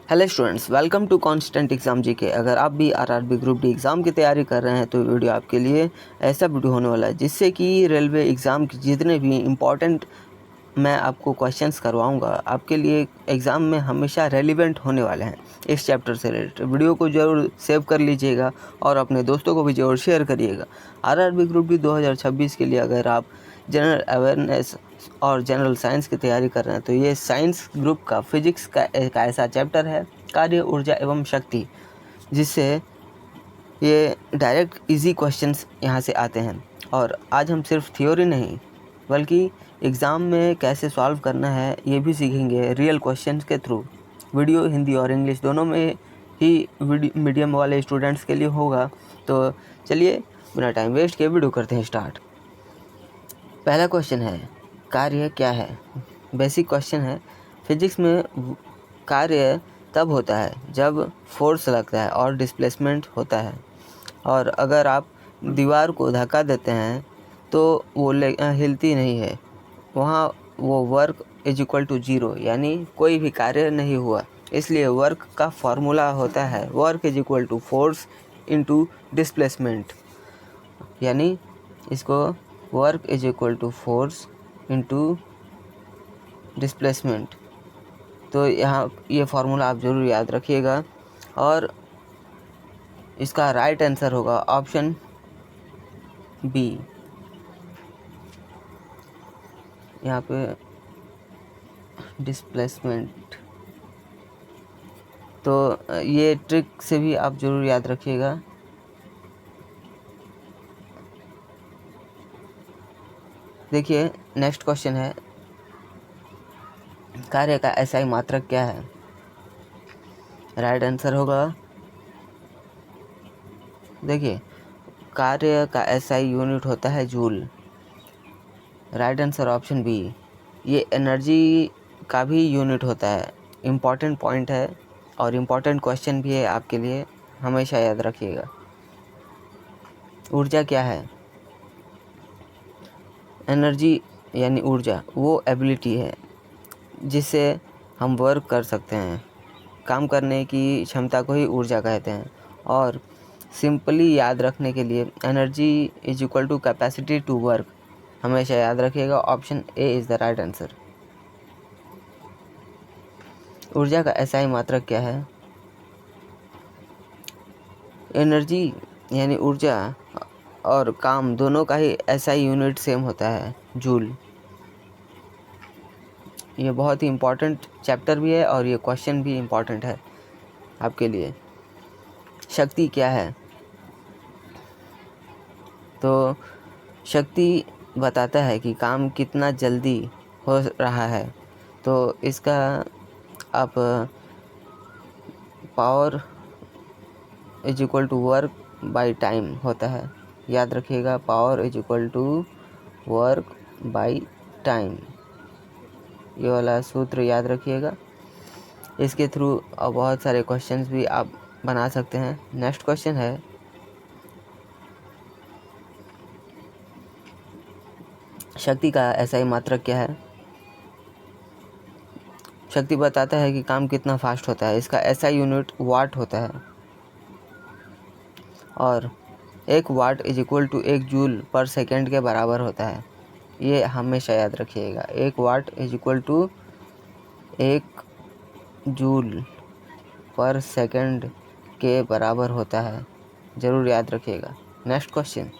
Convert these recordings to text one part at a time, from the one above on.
Hello students, welcome to constant exam GK. अगर आप भी आरआरबी ग्रुप डी एग्ज़ाम की तैयारी कर रहे हैं तो वीडियो आपके लिए ऐसा वीडियो होने वाला है जिससे कि रेलवे एग्ज़ाम के जितने भी इम्पोर्टेंट मैं आपको क्वेश्चंस करवाऊंगा आपके लिए एग्ज़ाम में हमेशा रेलिवेंट होने वाले हैं। इस चैप्टर से रिलेटेड वीडियो को ज़रूर सेव कर लीजिएगा और अपने दोस्तों को भी ज़रूर शेयर करिएगा। आरआरबी ग्रुप डी 2026 के लिए अगर आप जनरल अवेयरनेस और जनरल साइंस की तैयारी कर रहे हैं तो ये साइंस ग्रुप का फिजिक्स का एक ऐसा चैप्टर है, कार्य, ऊर्जा एवं शक्ति, जिससे ये डायरेक्ट इजी क्वेश्चंस यहाँ से आते हैं। और आज हम सिर्फ थ्योरी नहीं बल्कि एग्ज़ाम में कैसे सॉल्व करना है ये भी सीखेंगे रियल क्वेश्चंस के थ्रू। वीडियो हिंदी और इंग्लिश दोनों में ही मीडियम वाले स्टूडेंट्स के लिए होगा। तो चलिए बिना टाइम वेस्ट किए वीडियो करते हैं स्टार्ट। पहला क्वेश्चन है, कार्य क्या है? बेसिक क्वेश्चन है। फिजिक्स में कार्य तब होता है जब फोर्स लगता है और डिस्प्लेसमेंट होता है, और अगर आप दीवार को धक्का देते हैं तो वो हिलती नहीं है, वहाँ वो work is equal to zero, यानी कोई भी कार्य नहीं हुआ। इसलिए वर्क का फॉर्मूला होता है work is equal to force into displacement, यानी इसको work is equal to force into displacement. तो यहाँ ये फार्मूला आप ज़रूर याद रखिएगा और इसका राइट आंसर होगा ऑप्शन बी। यहाँ पे डिस्प्लेसमेंट, तो ये ट्रिक से भी आप ज़रूर याद रखिएगा। देखिए नेक्स्ट क्वेश्चन है, कार्य का एसआई मात्रक क्या है? राइट आंसर होगा, देखिए कार्य का एसआई यूनिट होता है joule. Right answer option B. ये एनर्जी का भी यूनिट होता है। इम्पॉर्टेंट पॉइंट है और इम्पॉर्टेंट क्वेश्चन भी है आपके लिए, हमेशा याद रखिएगा। ऊर्जा क्या है? एनर्जी यानी ऊर्जा वो एबिलिटी है जिससे हम वर्क कर सकते हैं। काम करने की क्षमता को ही ऊर्जा कहते हैं। और सिंपली याद रखने के लिए energy is equal to capacity to work, हमेशा याद रखिएगा। Option A is the right answer. ऊर्जा का एसआई मात्रक क्या है? एनर्जी यानी ऊर्जा और काम दोनों का ही एसआई यूनिट सेम होता है, जूल। ये बहुत ही इम्पोर्टेंट चैप्टर भी है और ये क्वेश्चन भी इम्पोर्टेंट है आपके लिए। शक्ति क्या है? तो शक्ति बताता है कि काम कितना जल्दी हो रहा है। तो इसका आप power is equal to work by time होता है, याद रखिएगा। Power is equal to work by time, ये वाला सूत्र याद रखिएगा। इसके थ्रू बहुत सारे क्वेश्चंस भी आप बना सकते हैं। नेक्स्ट क्वेश्चन है, शक्ति का एसआई मात्रक क्या है? शक्ति बताता है कि काम कितना फास्ट होता है। इसका एसआई यूनिट वाट होता है और 1 watt is equal to 1 joule per second के बराबर होता है। ये हमेशा याद रखिएगा। 1 watt is equal to 1 joule per second के बराबर होता है, ज़रूर याद रखिएगा। नेक्स्ट क्वेश्चन,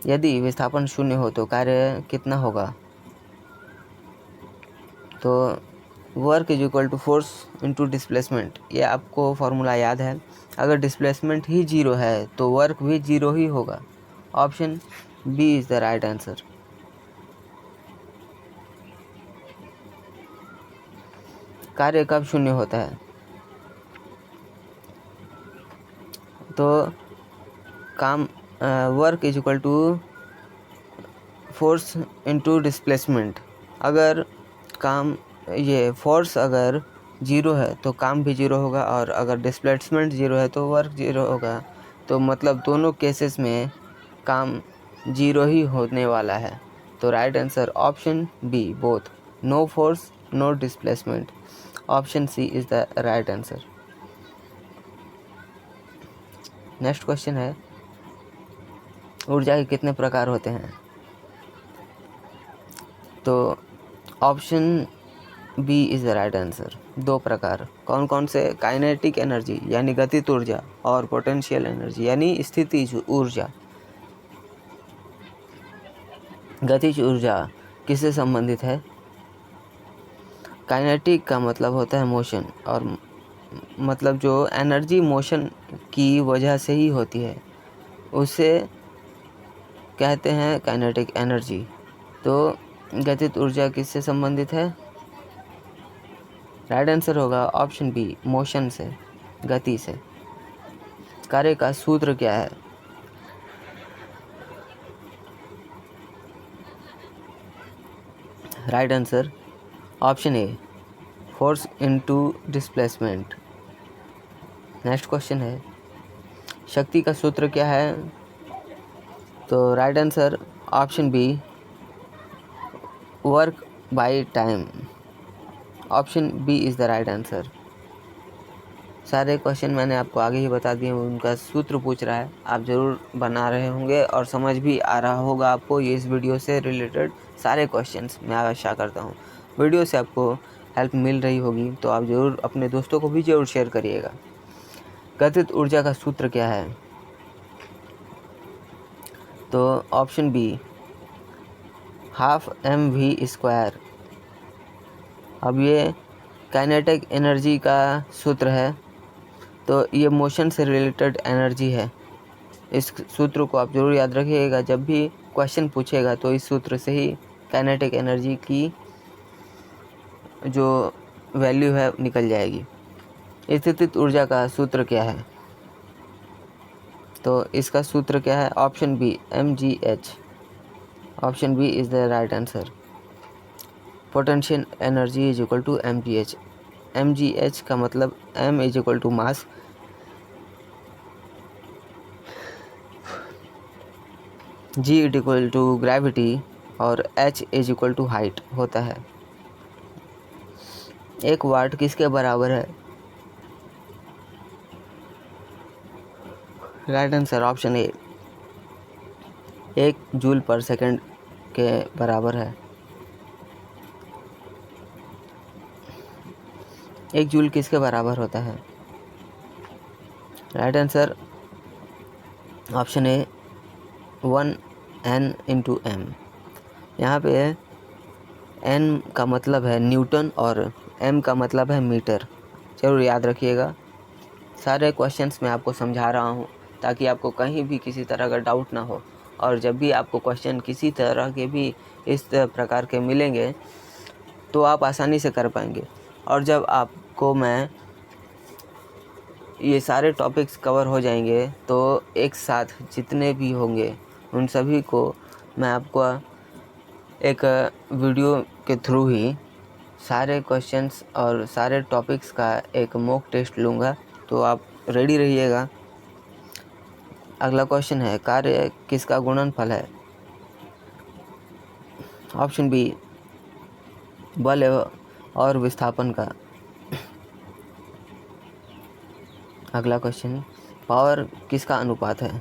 यदि विस्थापन शून्य हो तो कार्य कितना होगा? तो work is equal to force into displacement, ये आपको फॉर्मूला याद है। अगर डिस्प्लेसमेंट ही ज़ीरो है तो वर्क भी ज़ीरो ही होगा। Option B is the right answer. कार्य कब शून्य होता है? तो काम work is equal to force into displacement. अगर काम ये फोर्स अगर ज़ीरो है तो काम भी ज़ीरो होगा, और अगर डिस्प्लेसमेंट ज़ीरो है तो वर्क ज़ीरो होगा। तो मतलब दोनों केसेस में काम ज़ीरो ही होने वाला है। तो right answer option B, both, no force no displacement. Option C is the right answer. Next question है, ऊर्जा के कितने प्रकार होते हैं? तो option B is the right answer, 2 प्रकार। कौन कौन से? काइनेटिक एनर्जी यानी गतिज ऊर्जा और पोटेंशियल एनर्जी यानी स्थितिज ऊर्जा। गतिज ऊर्जा किससे संबंधित है? काइनेटिक का मतलब होता है मोशन, और मतलब जो एनर्जी मोशन की वजह से ही होती है उसे कहते हैं काइनेटिक एनर्जी। तो गतिज ऊर्जा किससे संबंधित है? राइट आंसर होगा ऑप्शन बी, मोशन से, गति से। कार्य का सूत्र क्या है? Right answer option A, force into displacement. Next question है, शक्ति का सूत्र क्या है? तो right answer option B, work by time. Option B is the right answer. सारे क्वेश्चन मैंने आपको आगे ही बता दिए, उनका सूत्र पूछ रहा है, आप ज़रूर बना रहे होंगे और समझ भी आ रहा होगा आपको ये इस वीडियो से रिलेटेड सारे क्वेश्चंस। मैं आशा करता हूँ वीडियो से आपको हेल्प मिल रही होगी, तो आप ज़रूर अपने दोस्तों को भी ज़रूर शेयर करिएगा। गतिज ऊर्जा का सूत्र क्या है? तो ऑप्शन बी, ½ mv²। अब ये काइनेटिक एनर्जी का सूत्र है, तो ये मोशन से रिलेटेड एनर्जी है। इस सूत्र को आप ज़रूर याद रखिएगा, जब भी क्वेश्चन पूछेगा तो इस सूत्र से ही काइनेटिक एनर्जी की जो वैल्यू है निकल जाएगी। स्थितिज ऊर्जा का सूत्र क्या है? तो इसका सूत्र क्या है? Option B, mgh। Option B is the right answer. Potential energy is equal to mgh। mgh का मतलब m is equal to mass, g is equal to gravity और h is equal to height होता है। 1 watt किसके बराबर है? Right answer option A, 1 joule per second के बराबर है। 1 जूल किसके बराबर होता है? Right answer option A, 1n/m। यहाँ पे n का मतलब है न्यूटन और m का मतलब है मीटर, ज़रूर याद रखिएगा। सारे क्वेश्चंस मैं आपको समझा रहा हूँ ताकि आपको कहीं भी किसी तरह का डाउट ना हो, और जब भी आपको क्वेश्चन किसी तरह के भी इस प्रकार के मिलेंगे तो आप आसानी से कर पाएंगे। और जब आपको मैं ये सारे टॉपिक्स कवर हो जाएंगे तो एक साथ जितने भी होंगे उन सभी को मैं आपको एक वीडियो के थ्रू ही सारे क्वेश्चंस और सारे टॉपिक्स का एक मॉक टेस्ट लूँगा, तो आप रेडी रहिएगा। अगला क्वेश्चन है, कार्य किसका गुणनफल है? ऑप्शन बी, बल और विस्थापन का। अगला क्वेश्चन, पावर किसका अनुपात है?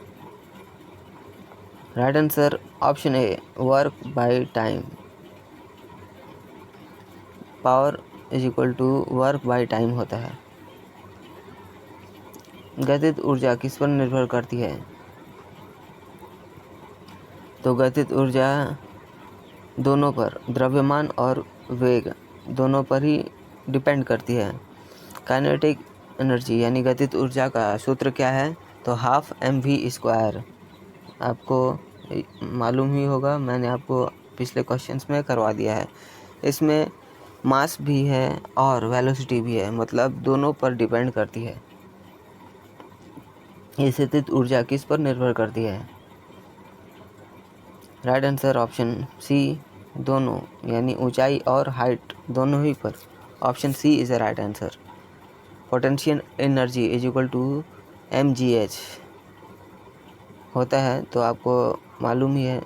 Right answer option A, work by time. Power is equal to work by time होता है। गतिज ऊर्जा किस पर निर्भर करती है? तो गतिज ऊर्जा दोनों पर, द्रव्यमान और वेग दोनों पर ही डिपेंड करती है। काइनेटिक एनर्जी यानी गतिज ऊर्जा का सूत्र क्या है? तो ½ mv²। आपको मालूम ही होगा, मैंने आपको पिछले क्वेश्चंस में करवा दिया है। इसमें मास भी है और वेलोसिटी भी है, मतलब दोनों पर डिपेंड करती है। ये स्थितिज ऊर्जा किस पर निर्भर करती है? राइट आंसर ऑप्शन सी, दोनों, यानी ऊंचाई और हाइट दोनों ही पर। Option C is the right answer. Potential energy is equal to mgh होता है, तो आपको मालूम ही है,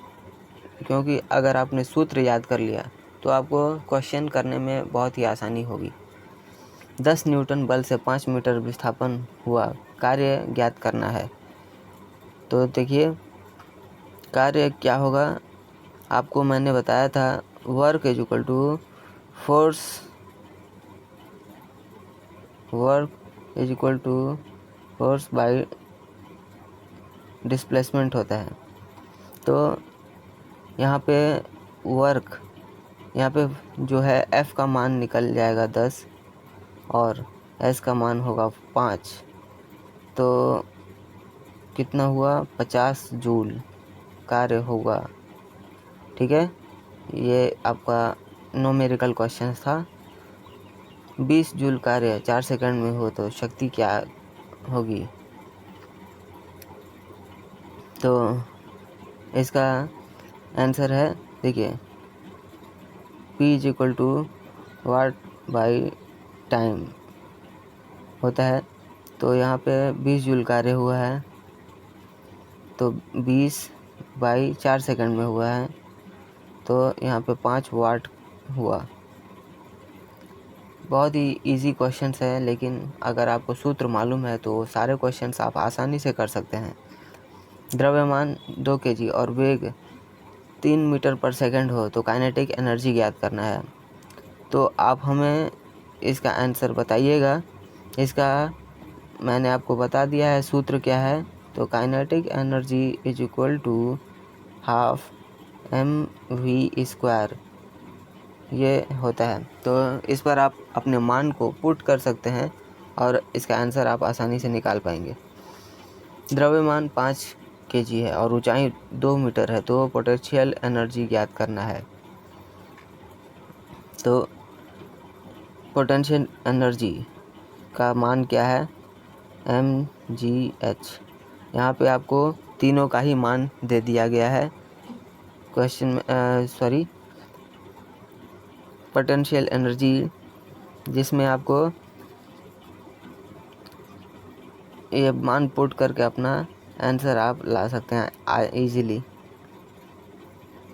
क्योंकि अगर आपने सूत्र याद कर लिया तो आपको क्वेश्चन करने में बहुत ही आसानी होगी। 10 न्यूटन बल से 5 मीटर विस्थापन हुआ, कार्य ज्ञात करना है। तो देखिए कार्य क्या होगा, आपको मैंने बताया था work is equal to force by displacement होता है। तो यहाँ पे वर्क, यहाँ पे जो है F का मान निकल जाएगा 10 और S का मान होगा 5, तो कितना हुआ 50 जूल कार्य होगा। ठीक है, ये आपका न्यूमेरिकल क्वेश्चन था। 20 जूल कार्य 4 सेकंड में हो तो शक्ति क्या होगी। तो इसका आंसर है, देखिए P is equal to watt by time होता है। तो यहाँ पे 20 जूल कार्य हुआ है, तो 20 बाई 4 सेकंड में हुआ है, तो यहाँ पे 5 वाट हुआ। बहुत ही इजी क्वेश्चंस है, लेकिन अगर आपको सूत्र मालूम है तो सारे क्वेश्चंस आप आसानी से कर सकते हैं। द्रव्यमान 2 kg और वेग 3 मीटर पर सेकंड हो तो काइनेटिक एनर्जी ज्ञात करना है। तो आप हमें इसका आंसर बताइएगा। इसका मैंने आपको बता दिया है सूत्र क्या है। तो kinetic energy is equal to half mv², ये होता है। तो इस पर आप अपने मान को पुट कर सकते हैं और इसका आंसर आप आसानी से निकाल पाएंगे। द्रव्यमान 5 kg है और ऊंचाई 2 मीटर है, तो पोटेंशियल एनर्जी ज्ञात करना है। तो पोटेंशियल एनर्जी का मान क्या है, mgh। यहाँ पे आपको तीनों का ही मान दे दिया गया है क्वेश्चन में, पोटेंशियल एनर्जी, जिसमें आपको ये मान पुट करके अपना आंसर आप ला सकते हैं इजीली।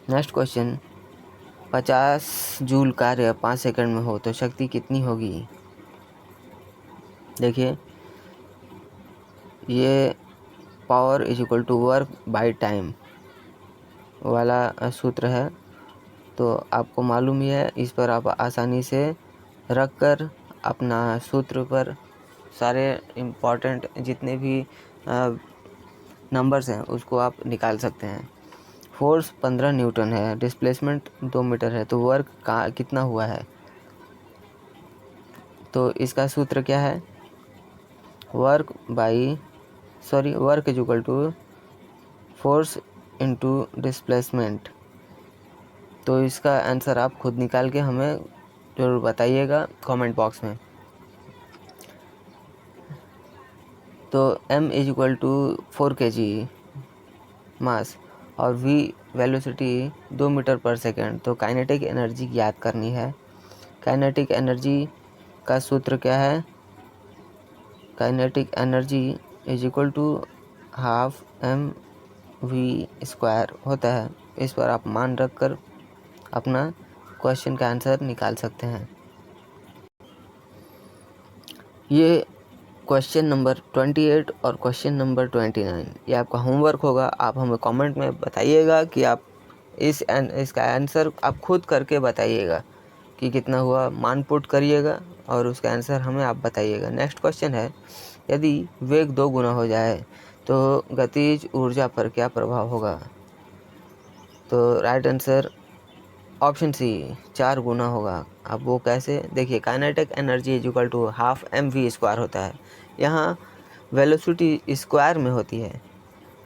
नेक्स्ट क्वेश्चन, 50 जूल कार्य 5 सेकंड में हो तो शक्ति कितनी होगी। देखिए ये power is equal to work by time वाला सूत्र है, तो आपको मालूम ही है। इस पर आप आसानी से रख कर अपना सूत्र पर सारे इम्पॉर्टेंट जितने भी नंबर्स हैं उसको आप निकाल सकते हैं। फोर्स 15 न्यूटन है, डिस्प्लेसमेंट 2 मीटर है, तो वर्क का कितना हुआ है। तो इसका सूत्र क्या है, work is equal to force into displacement. तो इसका आंसर आप खुद निकाल के हमें जरूर बताइएगा कमेंट बॉक्स में। तो m is equal to 4 kg mass और v velocity 2 metre per second, तो काइनेटिक एनर्जी ज्ञात करनी है। काइनेटिक एनर्जी का सूत्र क्या है, kinetic energy is equal to half mv² होता है। इस पर आप मान रख कर अपना क्वेश्चन का आंसर निकाल सकते हैं। ये क्वेश्चन नंबर 28 और क्वेश्चन नंबर 29 ये आपका होमवर्क होगा। आप हमें कमेंट में बताइएगा कि आप इसका आंसर आप खुद करके बताइएगा कि कितना हुआ, मान पुट करिएगा और उसका आंसर हमें आप बताइएगा। नेक्स्ट क्वेश्चन है, यदि वेग 2 गुना हो जाए तो गतिज ऊर्जा पर क्या प्रभाव होगा। तो राइट आंसर ऑप्शन सी 4 गुना होगा। अब वो कैसे, देखिए kinetic energy is equal to half mv² होता है। यहाँ वेलोसिटी स्क्वायर में होती है।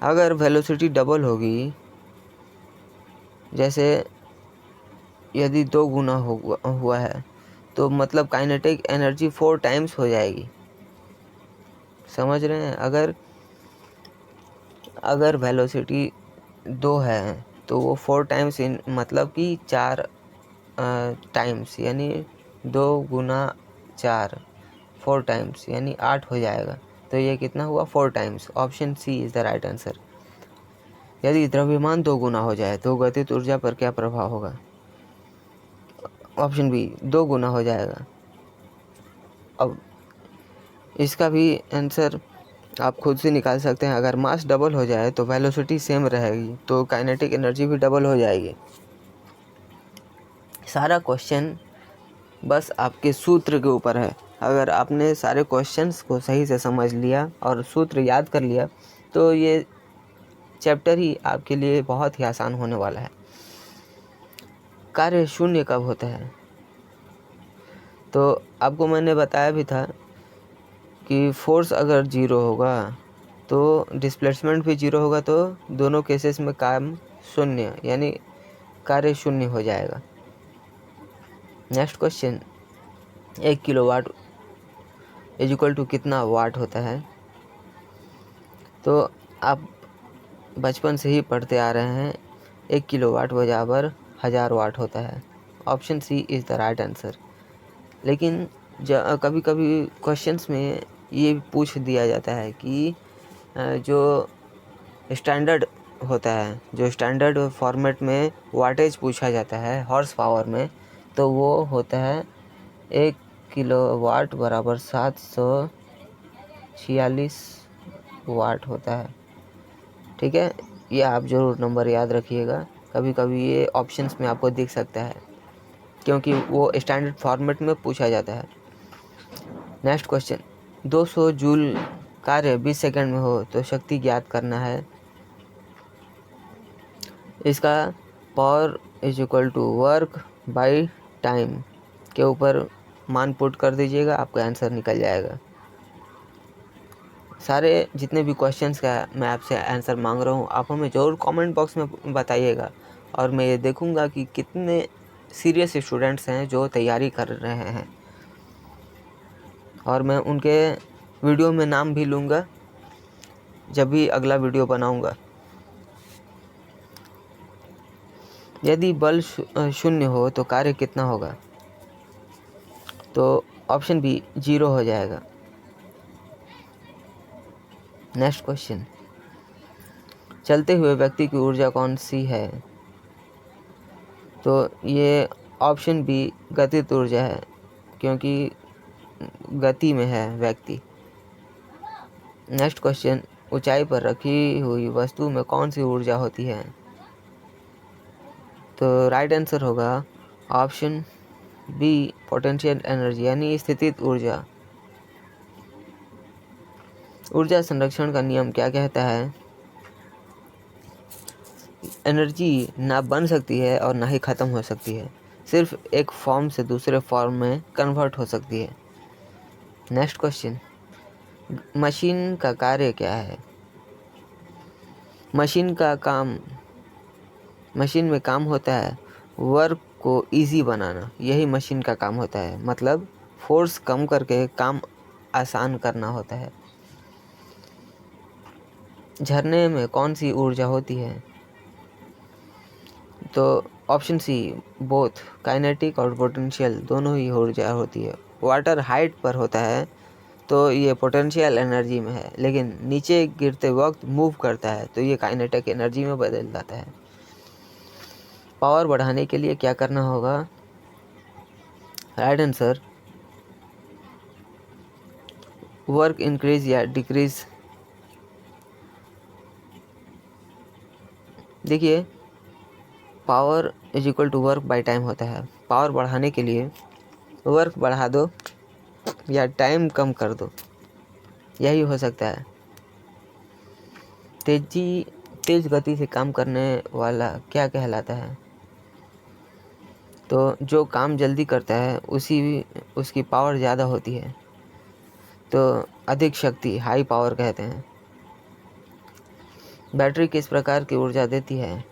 अगर वेलोसिटी डबल होगी, जैसे यदि 2 गुना हुआ है तो मतलब काइनेटिक एनर्जी 4 टाइम्स हो जाएगी। समझ रहे हैं, अगर वेलोसिटी 2 है तो वो 4 टाइम्स मतलब कि 4 टाइम्स, यानी 2 गुना 4 4 टाइम्स यानी 8 हो जाएगा। तो ये कितना हुआ, 4 times. Option C is the right answer. यदि द्रव्यमान 2 गुना हो जाए तो गतिज ऊर्जा पर क्या प्रभाव होगा। ऑप्शन बी 2 गुना हो जाएगा। अब इसका भी आंसर आप खुद से निकाल सकते हैं। अगर मास डबल हो जाए तो वेलोसिटी सेम रहेगी, तो काइनेटिक एनर्जी भी डबल हो जाएगी। सारा क्वेश्चन बस आपके सूत्र के ऊपर है। अगर आपने सारे क्वेश्चंस को सही से समझ लिया और सूत्र याद कर लिया तो ये चैप्टर ही आपके लिए बहुत ही आसान होने वाला है। कार्य शून्य कब होता है? तो आपको मैंने बताया भी था कि फोर्स अगर जीरो होगा तो डिस्प्लेसमेंट भी जीरो होगा, तो दोनों केसेस में काम शून्य यानी कार्य शून्य हो जाएगा। Next question, 1 kilowatt is equal to कितना वाट होता है? तो आप बचपन से ही पढ़ते आ रहे हैं, 1 किलोवाट बराबर 1000 वाट होता है। Option C is the right answer. लेकिन कभी कभी क्वेश्चंस में ये पूछ दिया जाता है कि जो स्टैंडर्ड होता है, जो स्टैंडर्ड फॉर्मेट में वाटेज पूछा जाता है हॉर्स पावर में, तो वो होता है 1 किलोवाट बराबर 746 वाट होता है। ठीक है, ये आप ज़रूर नंबर याद रखिएगा। कभी कभी ये ऑप्शंस में आपको दिख सकता है क्योंकि वो स्टैंडर्ड फॉर्मेट में पूछा जाता है। नेक्स्ट क्वेश्चन, 200 जूल कार्य 20 सेकंड में हो तो शक्ति ज्ञात करना है। इसका power is equal to work by time के ऊपर मान पुट कर दीजिएगा, आपका आंसर निकल जाएगा। सारे जितने भी क्वेश्चंस का मैं आपसे आंसर मांग रहा हूँ, आप हमें ज़रूर कमेंट बॉक्स में बताइएगा और मैं ये देखूँगा कि कितने सीरियस स्टूडेंट्स हैं जो तैयारी कर रहे हैं, और मैं उनके वीडियो में नाम भी लूँगा जब भी अगला वीडियो बनाऊँगा। यदि बल शून्य हो तो कार्य कितना होगा? तो ऑप्शन बी 0 हो जाएगा। नेक्स्ट क्वेश्चन, चलते हुए व्यक्ति की ऊर्जा कौन सी है? तो ये ऑप्शन बी गतिज ऊर्जा है, क्योंकि गति में है व्यक्ति। नेक्स्ट क्वेश्चन, ऊंचाई पर रखी हुई वस्तु में कौन सी ऊर्जा होती है? तो राइट आंसर होगा ऑप्शन बी पोटेंशियल एनर्जी यानी स्थितिज ऊर्जा। ऊर्जा संरक्षण का नियम क्या कहता है? एनर्जी ना बन सकती है और ना ही ख़त्म हो सकती है, सिर्फ एक फॉर्म से दूसरे फॉर्म में कन्वर्ट हो सकती है। नेक्स्ट क्वेश्चन, मशीन का कार्य क्या है? मशीन में काम होता है वर्क को इजी बनाना, यही मशीन का काम होता है। मतलब फोर्स कम करके काम आसान करना होता है। झरने में कौन सी ऊर्जा होती है? तो ऑप्शन सी बोथ, काइनेटिक और पोटेंशियल दोनों ही ऊर्जा होती है। वाटर हाइट पर होता है तो ये पोटेंशियल एनर्जी में है, लेकिन नीचे गिरते वक्त मूव करता है तो ये काइनेटिक एनर्जी में बदल जाता है। पावर बढ़ाने के लिए क्या करना होगा? राइट आंसर वर्क इंक्रीज या डिक्रीज। देखिए, power is equal to work by time होता है। पावर बढ़ाने के लिए वर्क बढ़ा दो या टाइम कम कर दो, यही हो सकता है। तेज गति से काम करने वाला क्या कहलाता है? तो जो काम जल्दी करता है उसकी पावर ज़्यादा होती है, तो अधिक शक्ति हाई पावर कहते हैं। बैटरी किस प्रकार की ऊर्जा देती है?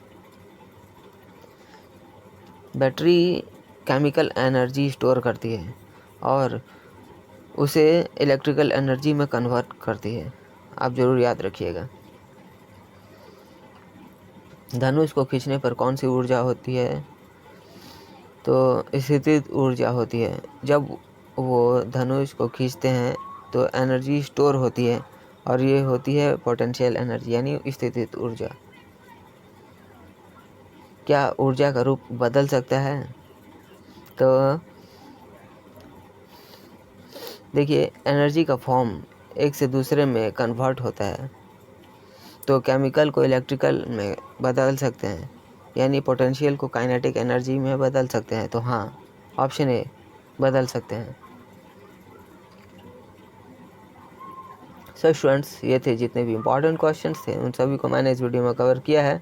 बैटरी केमिकल एनर्जी स्टोर करती है और उसे इलेक्ट्रिकल एनर्जी में कन्वर्ट करती है, आप ज़रूर याद रखिएगा। धनुष को खींचने पर कौन सी ऊर्जा होती है? तो स्थितिज ऊर्जा होती है। जब वो धनुष को खींचते हैं तो एनर्जी स्टोर होती है और ये होती है पोटेंशियल एनर्जी यानी स्थितिज ऊर्जा। क्या ऊर्जा का रूप बदल सकता है? तो देखिए, एनर्जी का फॉर्म एक से दूसरे में कन्वर्ट होता है, तो केमिकल को इलेक्ट्रिकल में बदल सकते हैं, यानी पोटेंशियल को काइनेटिक एनर्जी में बदल सकते हैं। तो हाँ, ऑप्शन ए बदल सकते हैं। सो स्टूडेंट्स, ये थे जितने भी इम्पोर्टेंट क्वेश्चंस थे, उन सभी को मैंने इस वीडियो में कवर किया है।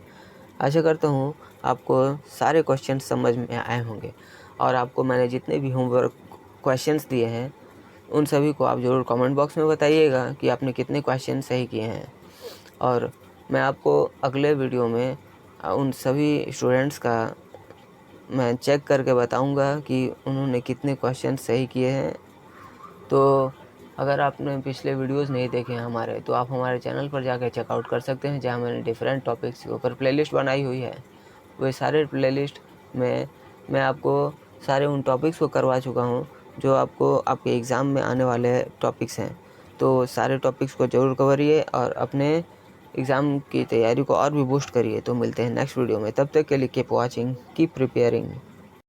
आशा करता हूँ आपको सारे क्वेश्चंस समझ में आए होंगे, और आपको मैंने जितने भी होमवर्क क्वेश्चंस दिए हैं उन सभी को आप ज़रूर कमेंट बॉक्स में बताइएगा कि आपने कितने क्वेश्चन सही किए हैं। और मैं आपको अगले वीडियो में उन सभी स्टूडेंट्स का मैं चेक करके बताऊंगा कि उन्होंने कितने क्वेश्चन सही किए हैं। तो अगर आपने पिछले वीडियोस नहीं देखे हैं हमारे, तो आप हमारे चैनल पर जाकर चेकआउट कर सकते हैं, जहां मैंने डिफरेंट टॉपिक्स के ऊपर प्लेलिस्ट बनाई हुई है। वे सारे प्लेलिस्ट में मैं आपको सारे उन टॉपिक्स को करवा चुका हूं जो आपको आपके एग्ज़ाम में आने वाले टॉपिक्स हैं। तो सारे टॉपिक्स को ज़रूर करिए और अपने एग्ज़ाम की तैयारी को और भी बूस्ट करिए। तो मिलते हैं नेक्स्ट वीडियो में, तब तक के लिए कीप वॉचिंग, कीप प्रिपेयरिंग।